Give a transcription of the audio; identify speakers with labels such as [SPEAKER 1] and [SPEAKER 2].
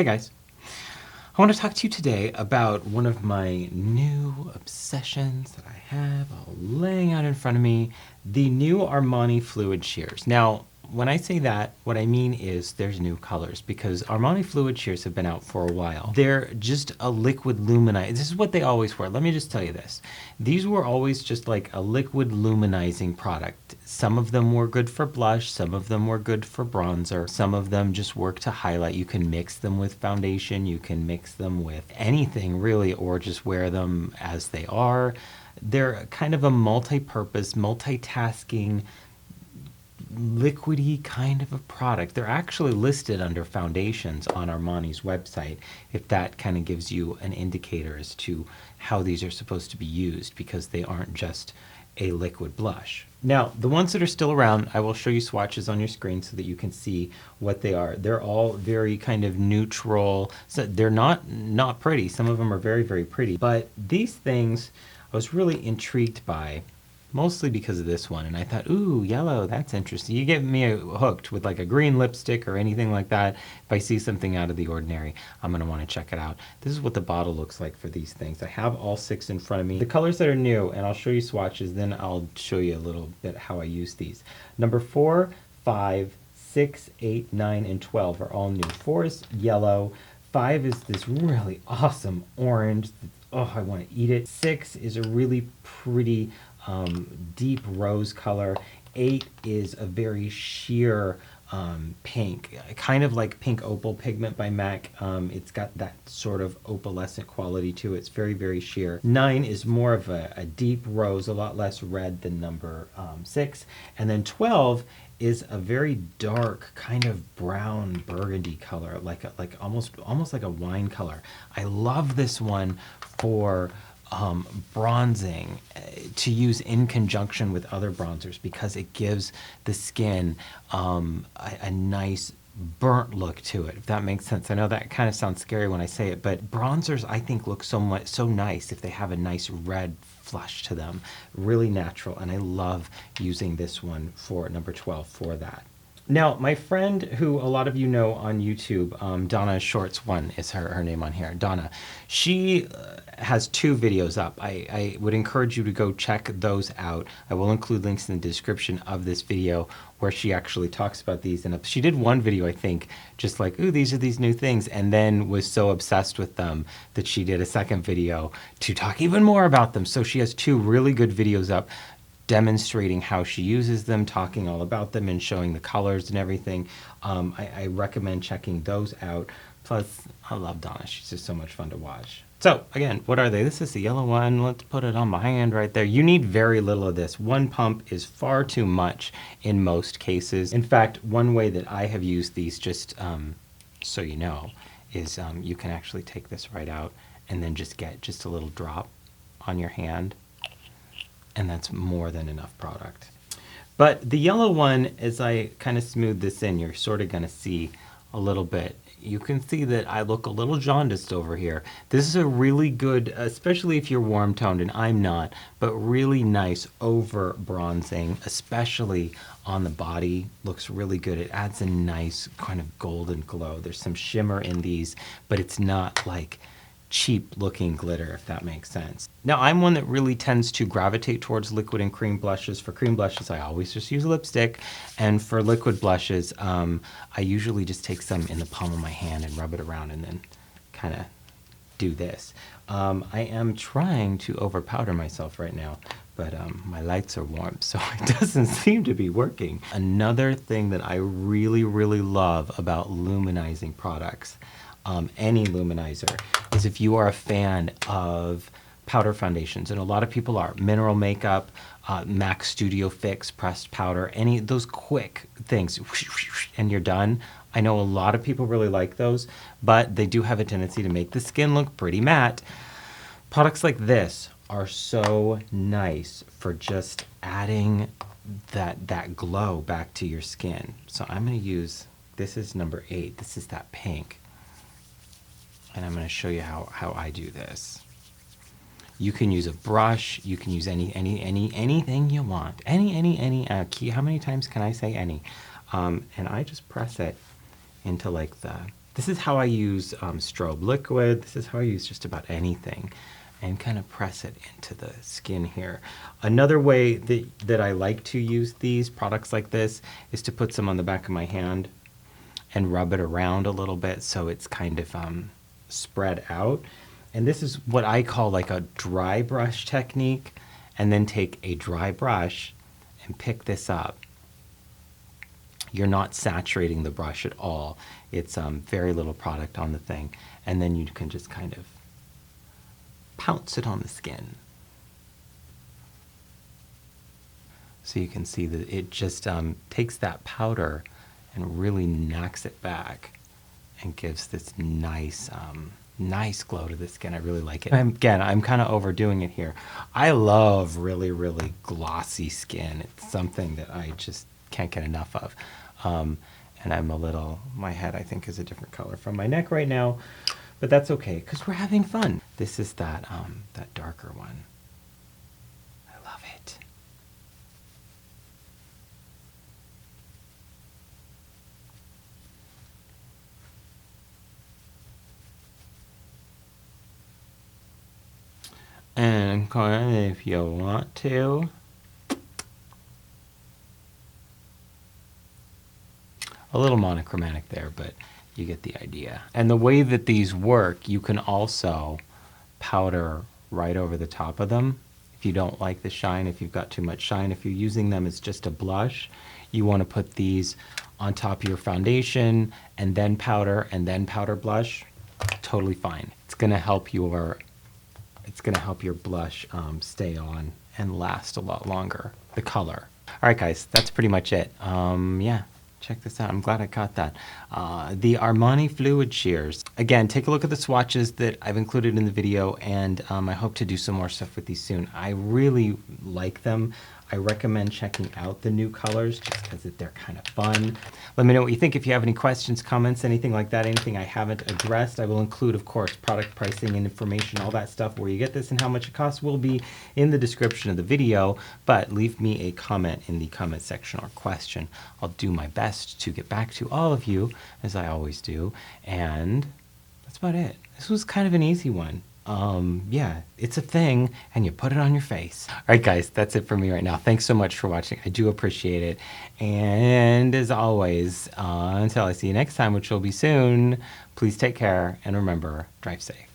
[SPEAKER 1] Hey guys, I want to talk to you today about one of my new obsessions that I have all laying out in front of me, the new Armani Fluid Shears. Now, when I say that, what I mean is there's new colors because Armani Fluid Shears have been out for a while. They're just a liquid luminizer. This is what they always were. Let me just tell you this. These were always just like a liquid luminizing product. Some of them were good for blush, some of them were good for bronzer, some of them just work to highlight. You can mix them with foundation, you can mix them with anything really, or just wear them as they are. They're kind of a multi-purpose, multitasking, liquidy kind of a product. They're actually listed under foundations on Armani's website, if that kind of gives you an indicator as to how these are supposed to be used, because they aren't just a liquid blush. Now, the ones that are still around, I will show you swatches on your screen so that you can see what they are. They're all very kind of neutral. So they're not pretty. Some of them are very, very pretty. But these things I was really intrigued by, mostly because of this one. And I thought, ooh, yellow, that's interesting. You get me hooked with like a green lipstick or anything like that. If I see something out of the ordinary, I'm gonna wanna check it out. This is what the bottle looks like for these things. I have all 6 in front of me. The colors that are new, and I'll show you swatches, then I'll show you a little bit how I use these. Number 4, 5, 6, 8, 9, and 12 are all new. 4 is yellow. 5 is this really awesome orange. Oh, I wanna eat it. 6 is a really pretty deep rose color. 8 is a very sheer pink, kind of like Pink Opal Pigment by MAC. It's got that sort of opalescent quality to it. It's very, very sheer. 9 is more of a deep rose, a lot less red than number 6. And then 12 is a very dark kind of brown burgundy color, like almost like a wine color. I love this one for bronzing, to use in conjunction with other bronzers, because it gives the skin a nice burnt look to it, if that makes sense. I know that kind of sounds scary when I say it, but bronzers I think look so nice if they have a nice red flush to them, really natural, and I love using this one for number 12 for that. Now, my friend, who a lot of you know on YouTube, Donna Shorts 1 is her name on here, Donna, she has 2 videos up. I would encourage you to go check those out. I will include links in the description of this video where she actually talks about these. And she did one video, I think, just like, ooh, these are these new things, and then was so obsessed with them that she did a second video to talk even more about them. So she has 2 really good videos up demonstrating how she uses them, talking all about them, and showing the colors and everything. I recommend checking those out. Plus, I love Donna. She's just so much fun to watch. So again, what are they? This is the yellow one. Let's put it on my hand right there. You need very little of this. 1 pump is far too much in most cases. In fact, one way that I have used these, just so you know, is you can actually take this right out and then just get just a little drop on your hand, and that's more than enough product. But the yellow one, as I kind of smooth this in, you're sort of going to see a little bit. You can see that I look a little jaundiced over here. This is a really good, especially if you're warm toned, and I'm not, but really nice over bronzing, especially on the body. Looks really good. It adds a nice kind of golden glow. There's some shimmer in these, but it's not like cheap looking glitter, if that makes sense. Now, I'm one that really tends to gravitate towards liquid and cream blushes. For cream blushes, I always just use lipstick, and for liquid blushes, I usually just take some in the palm of my hand and rub it around and then kind of do this. I am trying to over powder myself right now, but my lights are warm, so it doesn't seem to be working. Another thing that I really, really love about luminizing products, any luminizer, is if you are a fan of powder foundations, and a lot of people are. Mineral makeup, MAC Studio Fix, pressed powder, any of those quick things, and you're done. I know a lot of people really like those, but they do have a tendency to make the skin look pretty matte. Products like this are so nice for just adding that glow back to your skin. So I'm going to use, this is number 8. This is that pink. And I'm going to show you how I do this. You can use a brush. You can use anything you want. Any. How many times can I say any? And I just press it into like the This is how I use strobe liquid. This is how I use just about anything, and kind of press it into the skin here. Another way that I like to use these products like this is to put some on the back of my hand and rub it around a little bit so it's kind of spread out. And this is what I call like a dry brush technique, and then take a dry brush and pick this up. You're not saturating the brush at all. It's very little product on the thing. And then you can just kind of pounce it on the skin. So you can see that it just takes that powder and really knocks it back and gives this nice, nice glow to the skin. I really like it. Again, I'm kind of overdoing it here. I love really, really glossy skin. It's something that I just can't get enough of. And I'm a little, my head I think is a different color from my neck right now, but that's okay because we're having fun. This is that, that darker one. I love it. And if you want to, a little monochromatic there, but you get the idea. And the way that these work, you can also powder right over the top of them. If you don't like the shine, if you've got too much shine, if you're using them as just a blush, you want to put these on top of your foundation and then powder blush. Totally fine. It's going to help your blush stay on and last a lot longer, the color. All right, guys, that's pretty much it. Yeah. Check this out. I'm glad I caught that. The Armani Fluid Shears. Again, take a look at the swatches that I've included in the video, and I hope to do some more stuff with these soon. I really like them. I recommend checking out the new colors just because they're kind of fun. Let me know what you think. If you have any questions, comments, anything like that, anything I haven't addressed, I will include, of course, product pricing and information, all that stuff, where you get this and how much it costs will be in the description of the video. But leave me a comment in the comment section or question. I'll do my best to get back to all of you, as I always do. And that's about it. This was kind of an easy one. Yeah, it's a thing, and you put it on your face. All right, guys, that's it for me right now. Thanks so much for watching. I do appreciate it. And as always, until I see you next time, which will be soon, please take care, and remember, drive safe.